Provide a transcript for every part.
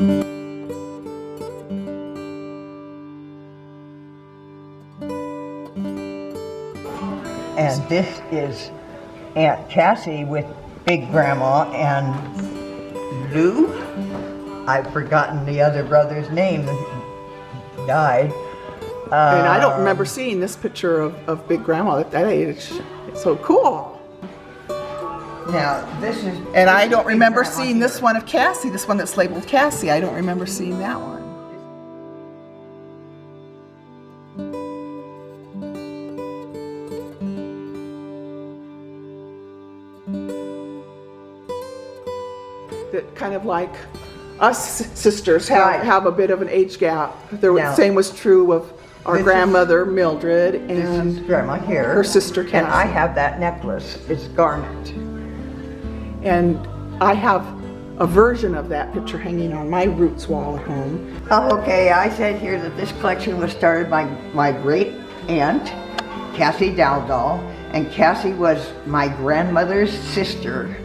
And this is Aunt Cassie with Big Grandma and Lou. I've forgotten the other brother's name. He died. And I don't remember seeing this picture of Big Grandma at that age. It's so cool. Now, this is... And I don't remember seeing this one of Cassie, this one that's labeled Cassie. I don't remember seeing that one. That kind of like us sisters have a bit of an age gap. The same was true of our grandmother Mildred and this is Grandma here, her sister Cassie. And I have that necklace. It's garnet. And I have a version of that picture hanging on my roots wall at home. Okay, I said here that this collection was started by my great aunt, Cassie Dowdall, and Cassie was my grandmother's sister.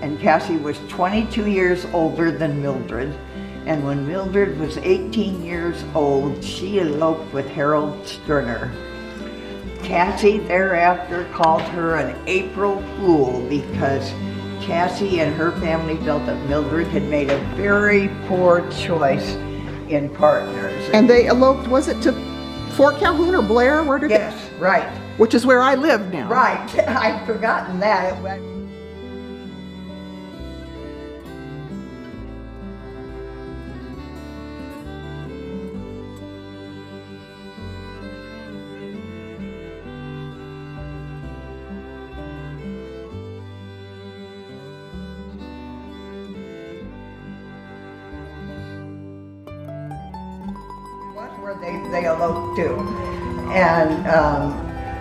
And Cassie was 22 years older than Mildred. And when Mildred was 18 years old, she eloped with Harold Sterner. Cassie thereafter called her an April Fool because Cassie and her family felt that Mildred had made a very poor choice in partners. And they eloped, was it to Fort Calhoun or Blair? Where did Yes, right. Which is where I live now. Right, I'd forgotten that. Where they eloped to. And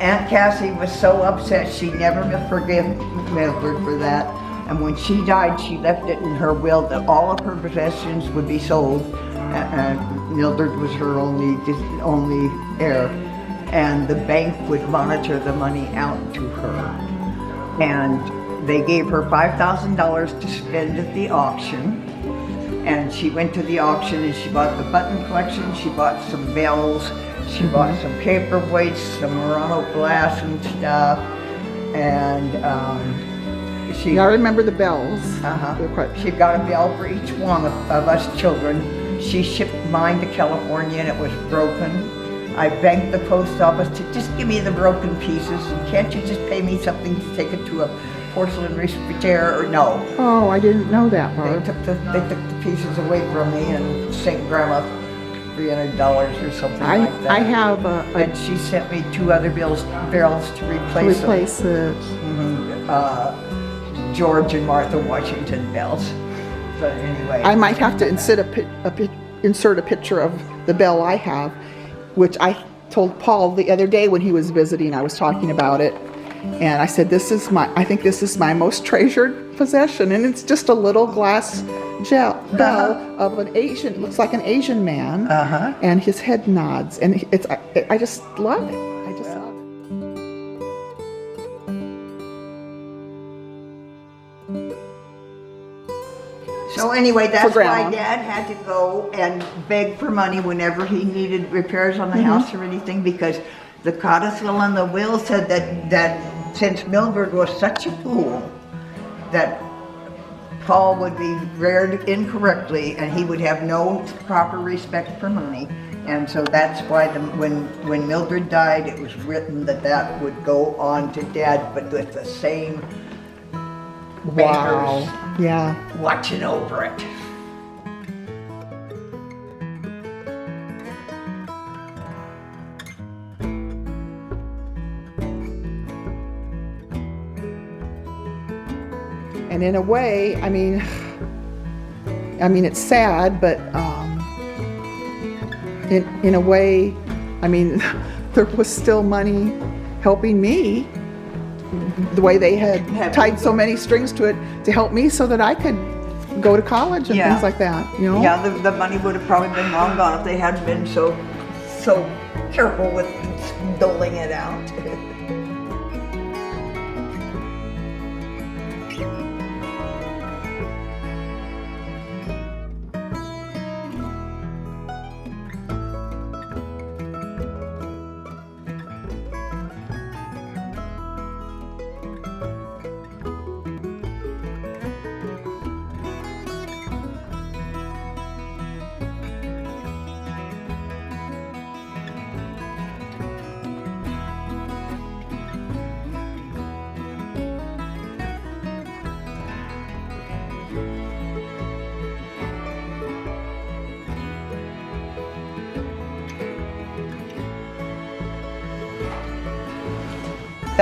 Aunt Cassie was so upset she never forgave Mildred for that. And when she died, she left it in her will that all of her possessions would be sold. And Mildred was her only heir. And the bank would monitor the money out to her. And they gave her $5,000 to spend at the auction. And she went to the auction and she bought the button collection, she bought some bells, she bought some paperweights, some Murano glass and stuff, and she... I remember the bells. She got a bell for each one of us children. She shipped mine to California and it was broken. I begged the post office to just give me the broken pieces. Can't you just pay me something to take it to a porcelain refrigerator or no? Oh, I didn't know that, Barb. They took the pieces away from me and sent Grandma $300 or something like that. I have and she sent me 2 other barrels to replace it. George and Martha Washington bells. But anyway, I might have to insert a picture of the bell I have, which I told Paul the other day when he was visiting. I was talking about it. And I said, I think this is my most treasured possession. And it's just a little glass bell of an Asian, looks like an Asian man. And his head nods. And I just love it. I just love it. So anyway, that's why Dad had to go and beg for money whenever he needed repairs on the house or anything, because the codicil and the will said that since Mildred was such a fool, that Paul would be reared incorrectly and he would have no proper respect for money. And so that's why when Mildred died, it was written that would go on to Dad, but with the same bankers watching over it. And in a way, I mean, it's sad, but in a way, I mean, there was still money helping me. The way they had tied so many strings to it to help me so that I could go to college and things like that. You know? Yeah, the money would have probably been long gone if they hadn't been so careful with doling it out.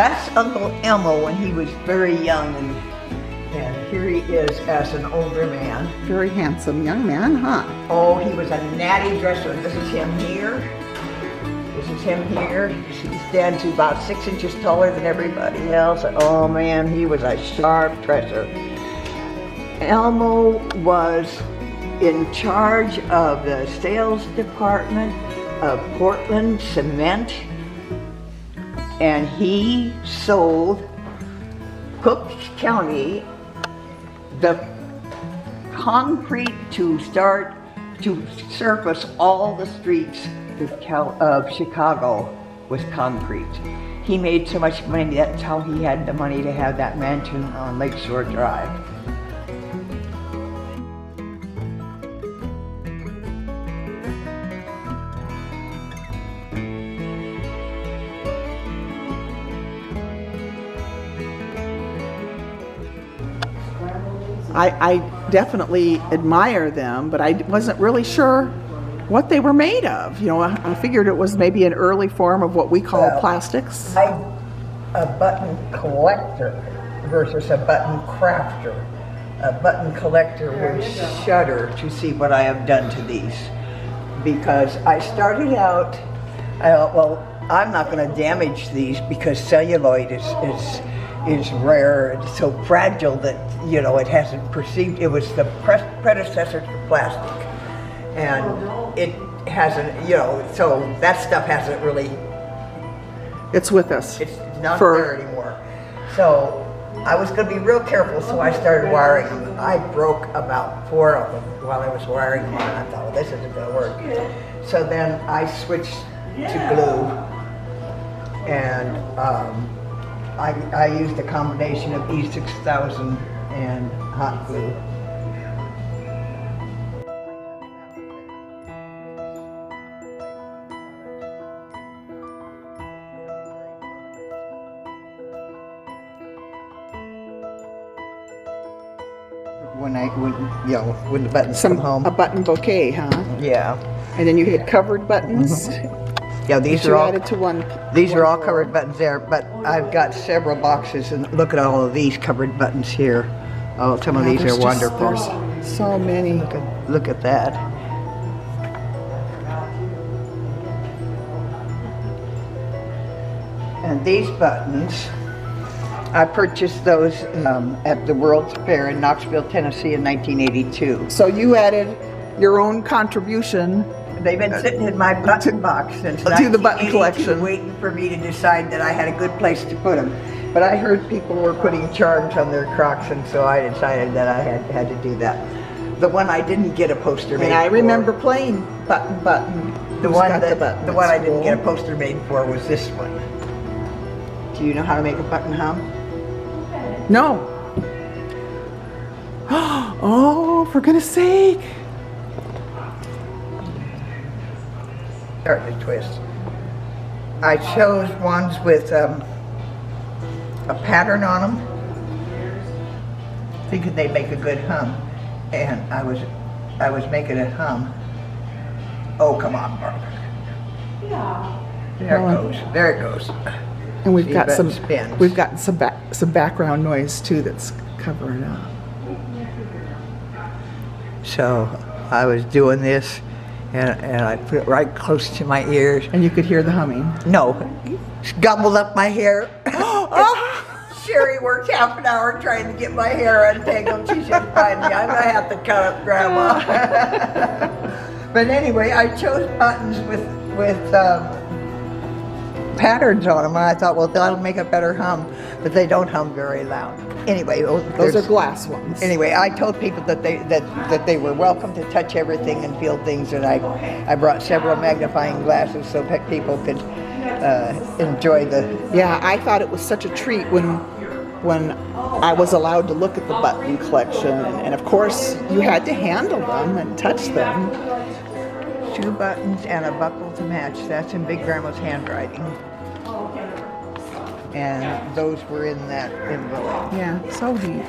That's Uncle Elmo when he was very young, and here he is as an older man. Very handsome young man, huh? Oh, he was a natty dresser. This is him here. This is him here. He stands about 6 inches taller than everybody else. Oh man, he was a sharp dresser. Elmo was in charge of the sales department of Portland Cement, and he sold Cook County the concrete to surface all the streets of Chicago with concrete. He made so much money, that's how he had the money to have that mansion on Lakeshore Drive. I definitely admire them, but I wasn't really sure what they were made of. You know, I figured it was maybe an early form of what we call plastics. A button collector versus a button crafter. A button collector would shudder to see what I have done to these, because I started out, I thought, well, I'm not going to damage these because celluloid is rare and so fragile that, you know, it hasn't perceived. It was the predecessor to plastic, and it hasn't, you know, so that stuff hasn't really, It's with us. it's not there anymore. So I was going to be real careful, so I started wiring them. I broke about 4 of them while I was wiring them on. I thought, well, this isn't going to work. So then I switched to glue, and I used a combination of E6000 and hot glue. When the buttons come home. A button bouquet, huh? Yeah. And then you had covered buttons. Yeah, these that are you all added to one. These are all drawer. covered buttons there, but I've got several boxes, and look at all of these covered buttons here. Oh, some of Wow, these there's are wonderful. There's so many. Look at that. And these buttons, I purchased those at the World's Fair in Knoxville, Tennessee in 1982. So you added your own contribution. They've been sitting in my button box since To the button 1982, collection. waiting for me to decide that I had a good place to put them. But I heard people were putting charms on their Crocs, and so I decided that I had to do that. The one I didn't get a poster made And I for, remember playing button. the Who's one got that button the one at I didn't get a school? poster made for was this one. Do you know how to make a button hum? No. Oh, for goodness sake. Start to twist. I chose ones with a pattern on them, thinking they'd make a good hum, and I was making it hum. Oh, come on, Barb. Yeah. There it goes. There it goes. And we've See, got button some. spins. We've got some background noise too that's covering up. So I was doing this, and I put it right close to my ears. And you could hear the humming. No, gobbled up my hair. Sherry worked half an hour trying to get my hair untangled. She said, finally, I'm gonna have to cut up Grandma. But anyway, I chose buttons with patterns on them, and I thought, well, that'll make a better hum, but they don't hum very loud. Anyway, Those are glass ones. Anyway, I told people that they were welcome to touch everything and feel things, and I brought several magnifying glasses so that people could enjoy the. Yeah, I thought it was such a treat when I was allowed to look at the button collection, and of course you had to handle them and touch them. 2 buttons and a buckle to match. That's in Big Grandma's handwriting. And those were in that envelope. Yeah, so neat.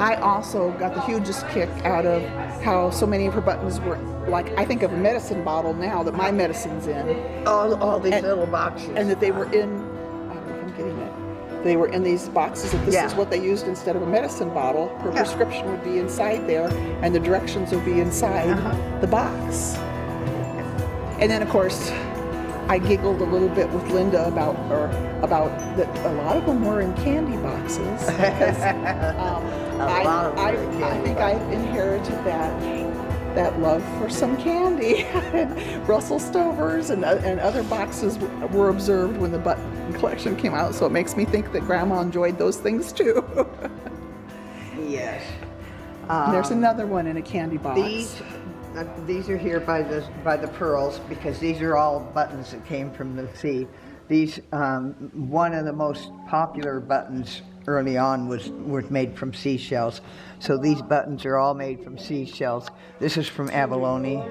I also got the hugest kick out of how so many of her buttons were, like, I think of a medicine bottle now that my medicine's in, All these little boxes. and that they were in getting it. They were in these boxes, and this Yeah. is what they used instead of a medicine bottle. Her Yeah. prescription would be inside there, and the directions would be inside the box. And then, of course, I giggled a little bit with Linda about that a lot of them were in candy boxes. Because, I think I inherited that love for some candy. Russell Stovers and other boxes were observed when the button collection came out, so it makes me think that Grandma enjoyed those things too. Yes. There's another one in a candy box. These are here by the pearls, because these are all buttons that came from the sea. These one of the most popular buttons early on was made from seashells. So these buttons are all made from seashells. This is from abalone.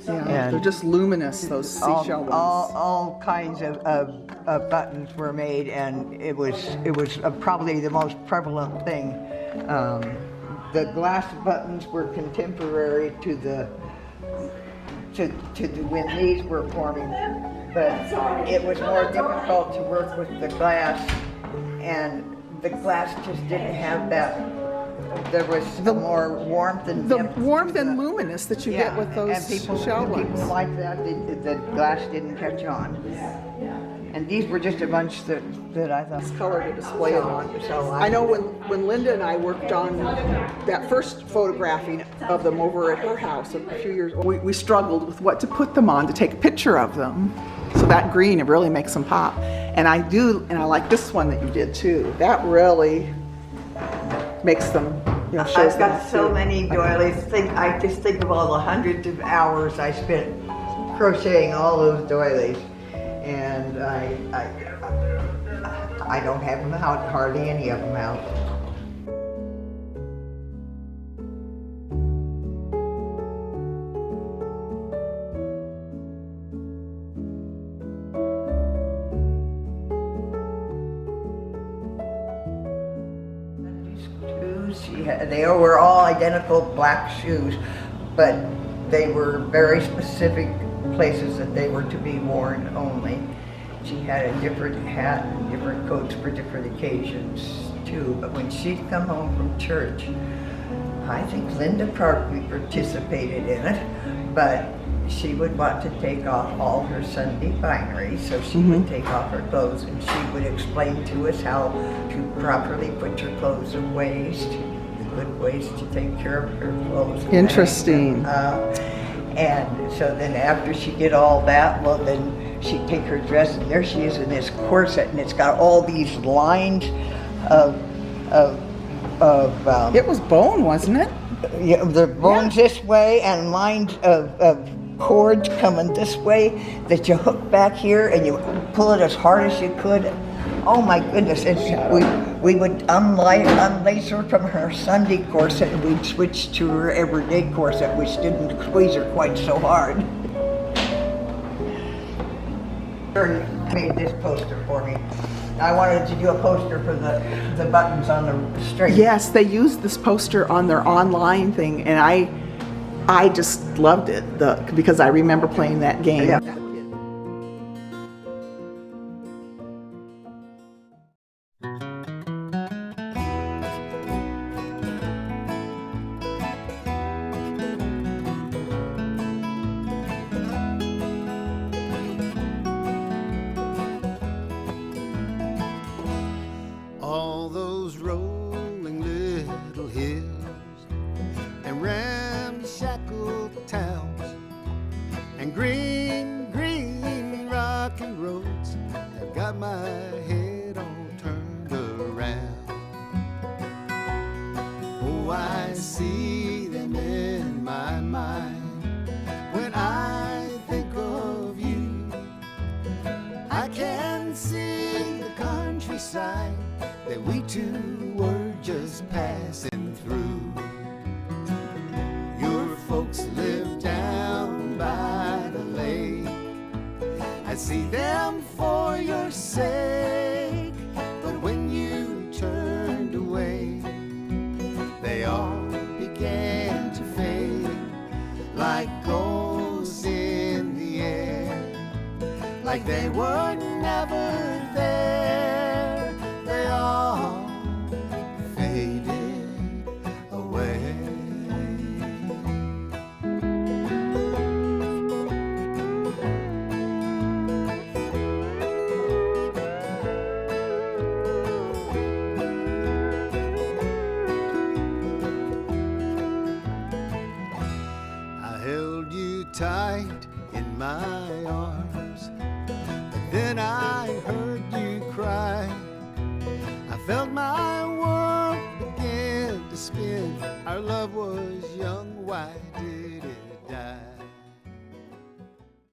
Yeah, they're just luminous, those seashell ones. All kinds of buttons were made, and it was probably the most prevalent thing. The glass buttons were contemporary to when these were forming, but it was more difficult to work with the glass, and the glass just didn't have that. There was more warmth and depth and luminous that you get with those shell ones. People like that. The glass didn't catch on. And these were just a bunch that I thought. This color to display it on. So I know when Linda and I worked on that first photographing of them over at her house a few years ago, we struggled with what to put them on to take a picture of them. So that green, it really makes them pop. And I like this one that you did too. That really makes them, shows I've them. got so many doilies. I just think of all the hundreds of hours I spent crocheting all those doilies. And I don't have them out, hardly any of them out. They were all identical black shoes, but they were very specific places that they were to be worn only. She had a different hat and different coats for different occasions too, but when she'd come home from church, I think Linda probably participated in it, but she would want to take off all her Sunday finery, so she would take off her clothes, and she would explain to us how to properly put your clothes away, the good ways to take care of your clothes. Interesting. And so then after she did all that, well, then she'd take her dress, and there she is in this corset, and it's got all these lines of It was bone, wasn't it? yeah, the bones this way, and lines of cords coming this way that you hook back here, and you pull it as hard as you could. Oh my goodness! And we would unlace her from her Sunday corset, and we'd switch to her everyday corset, which didn't squeeze her quite so hard. She made this poster for me. I wanted to do a poster for the buttons on the string. Yes, they used this poster on their online thing, and I just loved it because I remember playing that game. Yeah. All those rolling little hills and ramshackle towns and green, green rocking roads have got my head all turned around. Oh, I see them in my mind when I think of you. I can see the countryside that we two were just passing through. Your folks live down by the lake. I see them for your sake, but when you turned away, they all began to fade like ghosts in the air, like they were never there. tight in my arms. But then I heard you cry. I felt my world begin to spin. Our love was young, why did